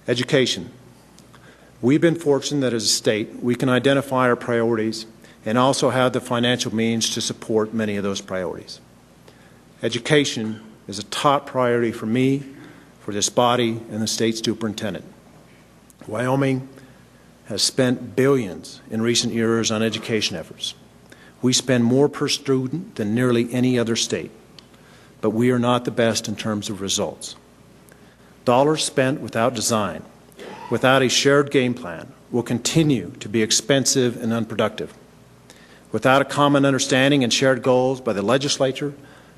Education. We've been fortunate that as a state we can identify our priorities and also have the financial means to support many of those priorities. Education is a top priority for me, for this body, and the state superintendent. Wyoming has spent billions in recent years on education efforts. We spend more per student than nearly any other state, but we are not the best in terms of results. Dollars spent without design, without a shared game plan, will continue to be expensive and unproductive. Without a common understanding and shared goals by the legislature,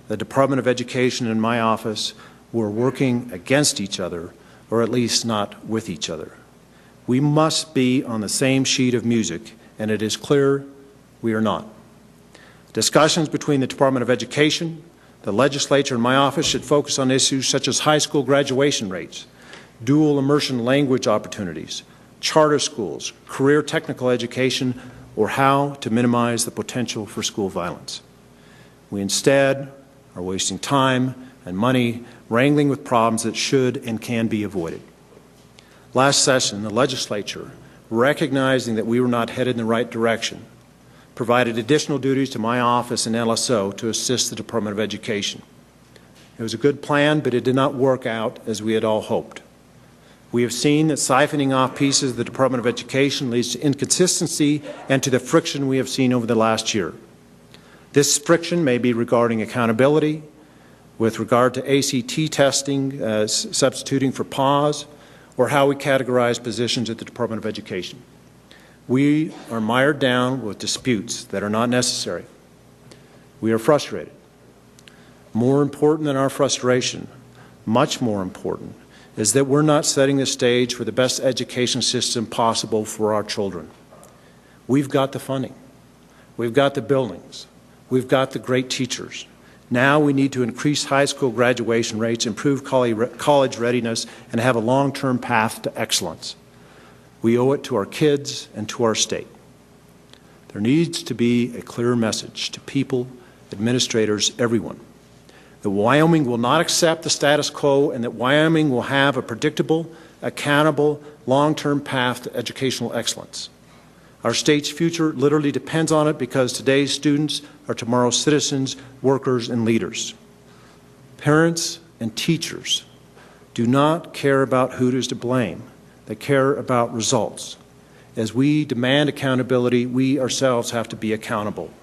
the Department of Education and my office, we're working against each other, or at least not with each other. We must be on the same sheet of music, and it is clear we are not. Discussions between the Department of Education, the legislature, and my office should focus on issues such as high school graduation rates, dual immersion language opportunities, charter schools, career technical education, or how to minimize the potential for school violence. We instead are wasting time and money wrangling with problems that should and can be avoided. Last session, the legislature, recognizing that we were not headed in the right direction, provided additional duties to my office and LSO to assist the Department of Education. It was a good plan, but it did not work out as we had all hoped. We have seen that siphoning off pieces of the Department of Education leads to inconsistency and to the friction we have seen over the last year. This friction may be regarding accountability, with regard to ACT testing, substituting for pause, or how we categorize positions at the Department of Education. We are mired down with disputes that are not necessary. We are frustrated. More important than our frustration, much more important, is that we're not setting the stage for the best education system possible for our children. We've got the funding. We've got the buildings. We've got the great teachers. Now we need to increase high school graduation rates, improve college readiness, and have a long-term path to excellence. We owe it to our kids and to our state. There needs to be a clear message to people, administrators, everyone, that Wyoming will not accept the status quo and that Wyoming will have a predictable, accountable, long-term path to educational excellence. Our state's future literally depends on it because today's students are tomorrow's citizens, workers, and leaders. Parents and teachers do not care about who is to blame. They care about results. As we demand accountability, we ourselves have to be accountable.